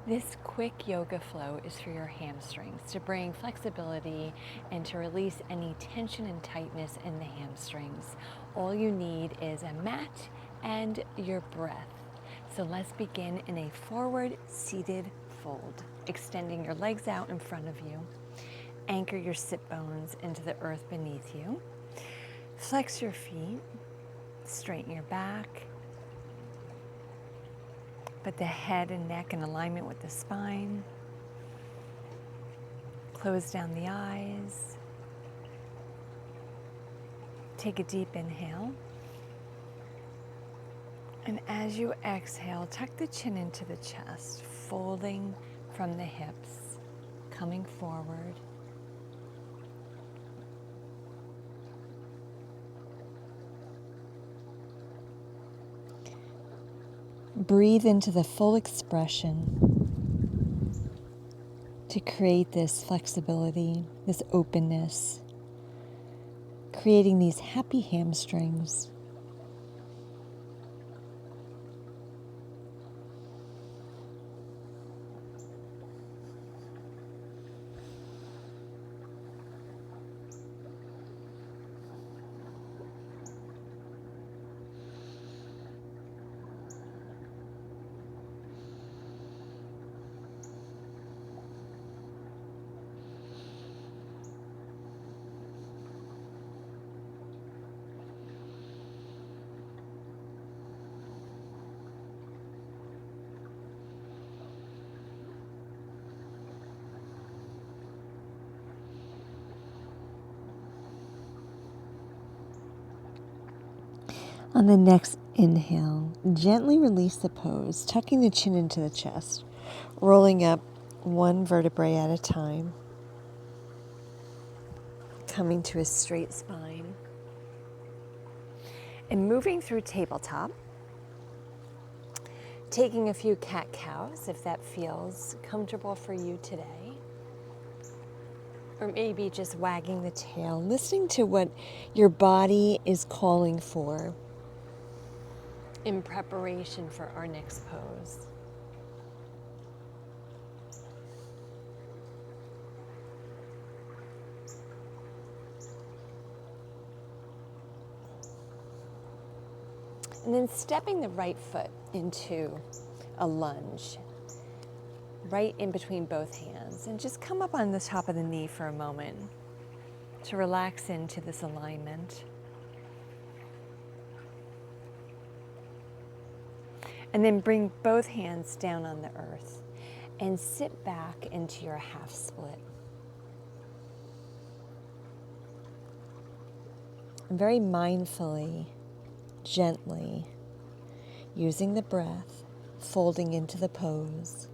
This quick yoga flow is for your hamstrings to bring flexibility and to release any tension and tightness in the hamstrings. All you need is a mat and your breath. So let's begin in a forward seated fold, extending your legs out in front of you. Anchor your sit bones into the earth beneath you. Flex your feet, straighten your back. Put the head and neck in alignment with the spine. Close down the eyes. Take a deep inhale. And as you exhale, tuck the chin into the chest, folding from the hips, coming forward. Breathe into the full expression to create this flexibility, this openness, creating these happy hamstrings. On the next inhale, gently release the pose, tucking the chin into the chest, rolling up one vertebrae at a time, coming to a straight spine, and moving through tabletop, taking a few cat-cows if that feels comfortable for you today, or maybe just wagging the tail, listening to what your body is calling for in preparation for our next pose. And then stepping the right foot into a lunge, right in between both hands. And just come up on the top of the knee for a moment to relax into this alignment. And then bring both hands down on the earth and sit back into your half split. And very mindfully, gently, using the breath, folding into the pose.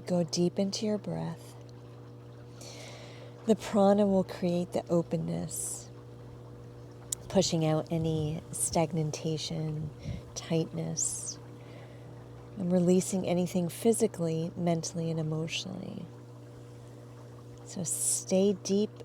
Go deep into your breath. The prana will create the openness, pushing out any stagnation, tightness, and releasing anything physically, mentally, and emotionally. So stay deep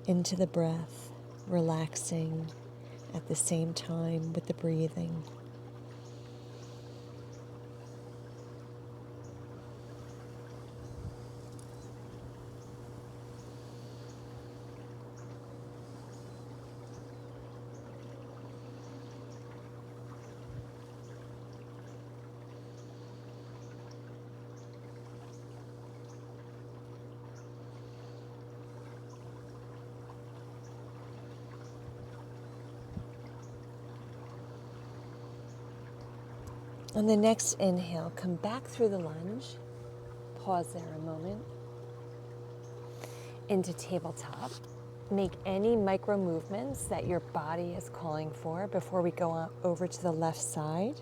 into the breath, relaxing at the same time with the breathing. On the next inhale, come back through the lunge. Pause there a moment. Into tabletop. Make any micro movements that your body is calling for before we go over to the left side.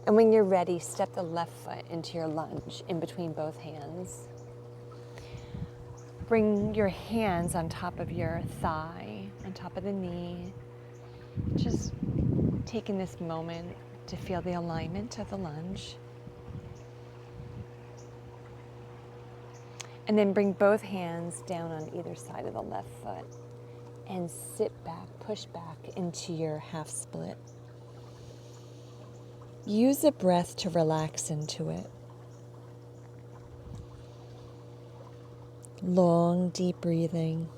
And when you're ready, step the left foot into your lunge in between both hands. Bring your hands on top of your thigh, on top of the knee. Just taking this moment to feel the alignment of the lunge. And then bring both hands down on either side of the left foot and sit back, push back into your half split. Use the breath to relax into it. Long, deep breathing.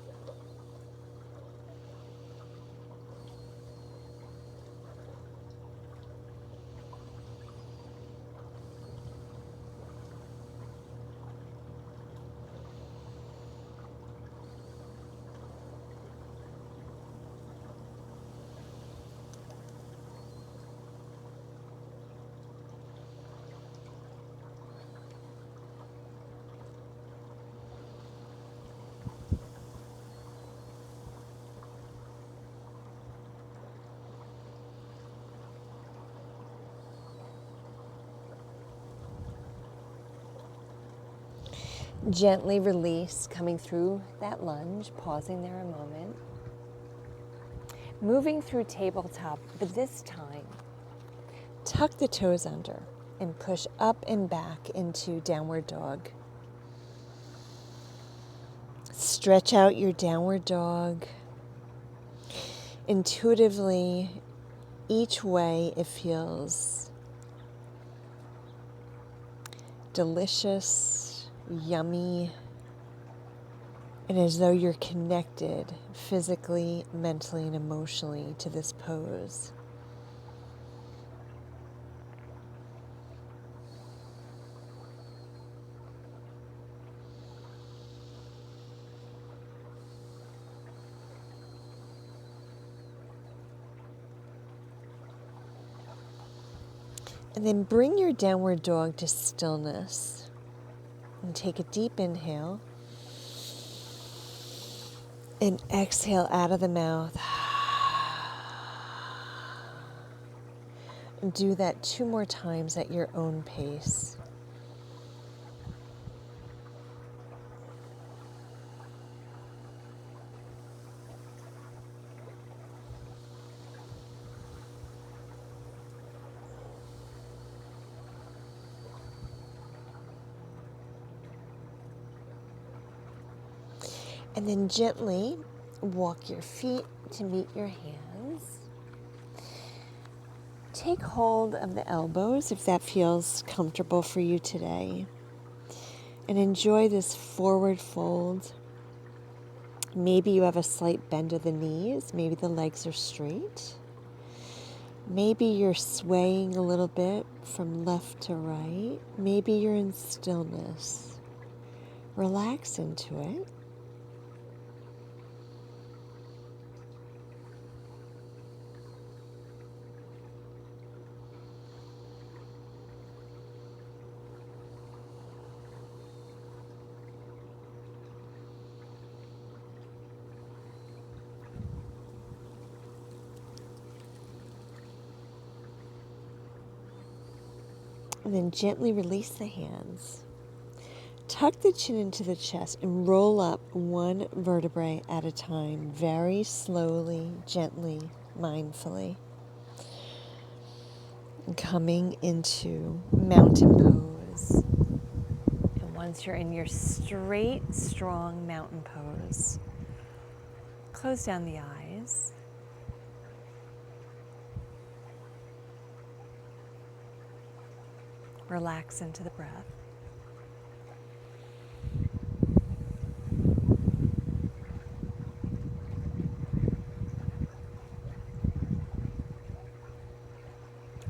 Gently release, coming through that lunge, pausing there a moment. Moving through tabletop, but this time, tuck the toes under and push up and back into downward dog. Stretch out your downward dog. Intuitively, each way it feels delicious, yummy, and as though you're connected physically, mentally, and emotionally to this pose. And then bring your downward dog to stillness and take a deep inhale and exhale out of the mouth. And do that 2 more times at your own pace. And then gently walk your feet to meet your hands. Take hold of the elbows if that feels comfortable for you today. And enjoy this forward fold. Maybe you have a slight bend of the knees. Maybe the legs are straight. Maybe you're swaying a little bit from left to right. Maybe you're in stillness. Relax into it. And then gently release the hands. Tuck the chin into the chest and roll up one vertebrae at a time, very slowly, gently, mindfully. And coming into mountain pose. And once you're in your straight, strong mountain pose, close down the eyes. Relax into the breath.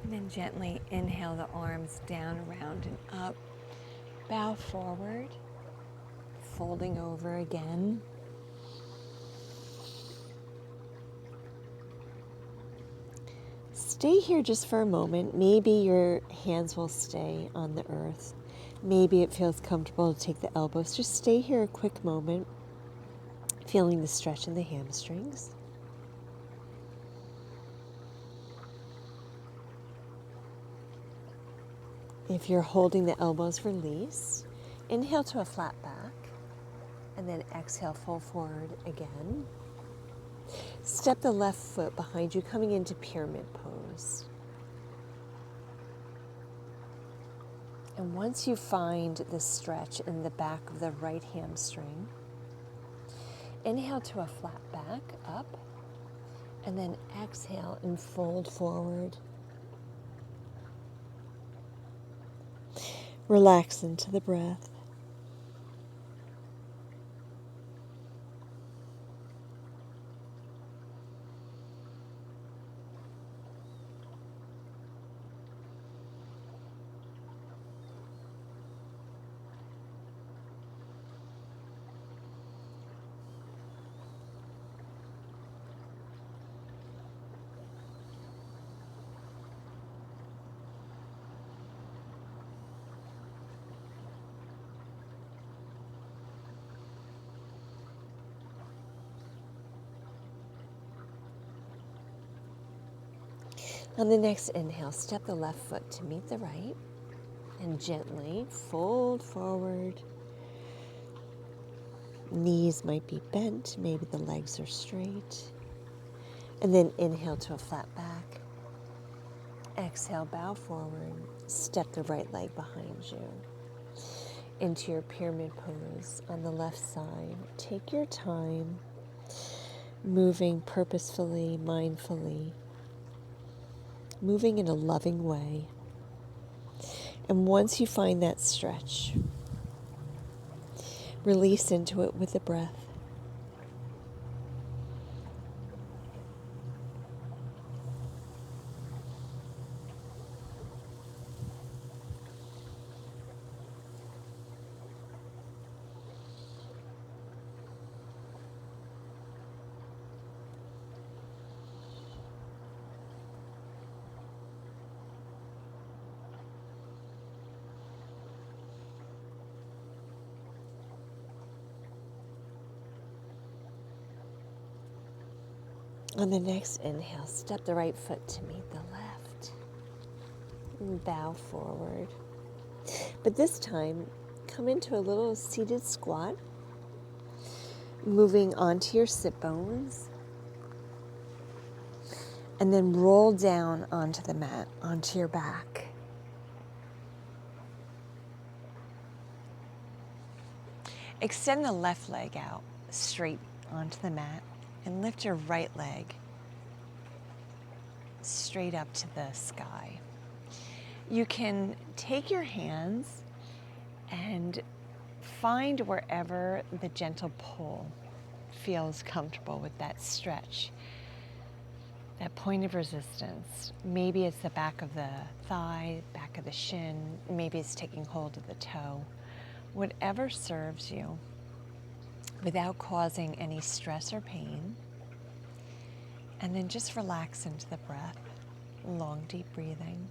And then gently inhale the arms down, around, and up. Bow forward, folding over again. Stay here just for a moment. Maybe your hands will stay on the earth. Maybe it feels comfortable to take the elbows. Just stay here a quick moment, feeling the stretch in the hamstrings. If you're holding the elbows, release. Inhale to a flat back, and then exhale, fold forward again. Step the left foot behind you, coming into pyramid pose. And once you find the stretch in the back of the right hamstring, inhale to a flat back, up, and then exhale and fold forward. Relax into the breath. On the next inhale, step the left foot to meet the right and gently fold forward. Knees might be bent, maybe the legs are straight. And then inhale to a flat back. Exhale, bow forward. Step the right leg behind you into your pyramid pose on the left side. Take your time, moving purposefully, mindfully, moving in a loving way. And once you find that stretch, release into it with the breath. On the next inhale, step the right foot to meet the left. And bow forward. But this time, come into a little seated squat, moving onto your sit bones, and then roll down onto the mat, onto your back. Extend the left leg out straight onto the mat and lift your right leg straight up to the sky. You can take your hands and find wherever the gentle pull feels comfortable with that stretch, that point of resistance. Maybe it's the back of the thigh, back of the shin, maybe it's taking hold of the toe. Whatever serves you without causing any stress or pain. And then just relax into the breath, long, deep breathing.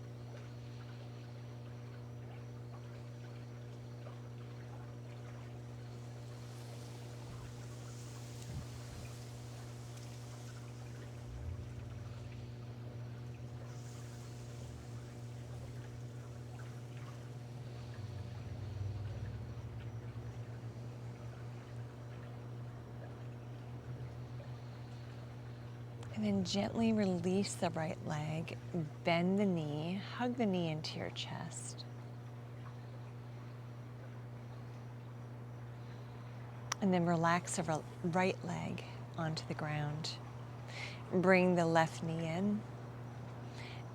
And then gently release the right leg, bend the knee, hug the knee into your chest. And then relax the right leg onto the ground. Bring the left knee in.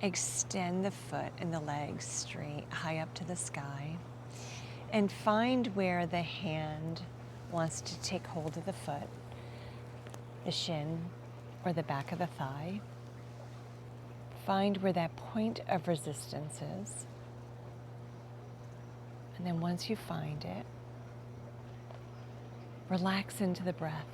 Extend the foot and the leg straight, high up to the sky. And find where the hand wants to take hold of the foot, the shin, or the back of the thigh. Find where that point of resistance is. And then once you find it, relax into the breath.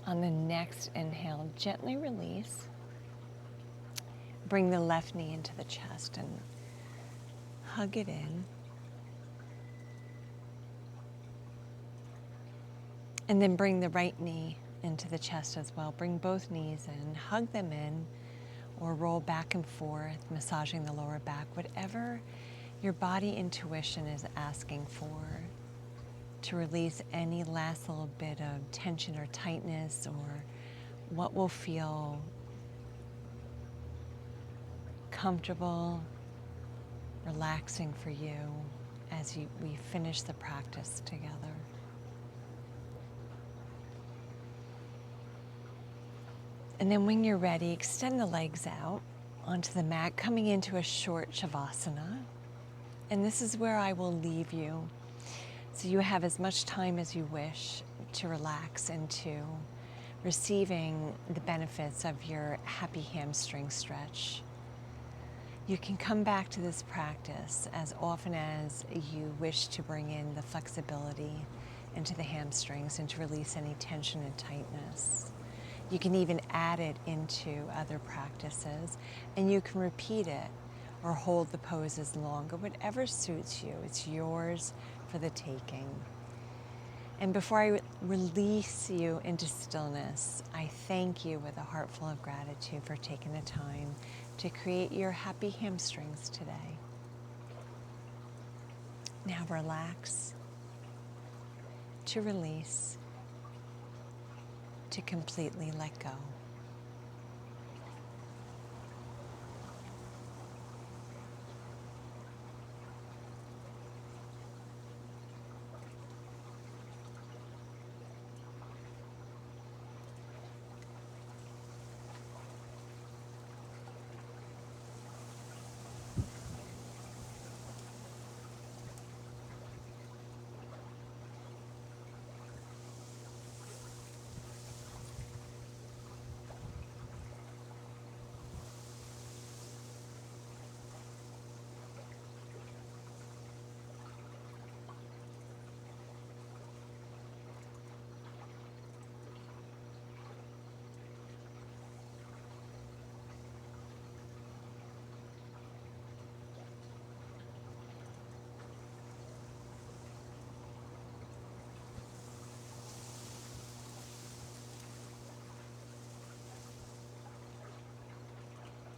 On the next inhale, gently release. Bring the left knee into the chest and hug it in. And then bring the right knee into the chest as well. Bring both knees in, hug them in, or roll back and forth, massaging the lower back, whatever your body intuition is asking for, to release any last little bit of tension or tightness, or what will feel comfortable, relaxing for you as we finish the practice together. And then when you're ready, extend the legs out onto the mat, coming into a short Shavasana. And this is where I will leave you, so you have as much time as you wish to relax into receiving the benefits of your happy hamstring stretch. You can come back to this practice as often as you wish to bring in the flexibility into the hamstrings and to release any tension and tightness. You can even add it into other practices, and you can repeat it or hold the poses longer, whatever suits you. It's yours for the taking. And before I release you into stillness, I thank you with a heart full of gratitude for taking the time to create your happy hamstrings today. Now relax, to release, to completely let go.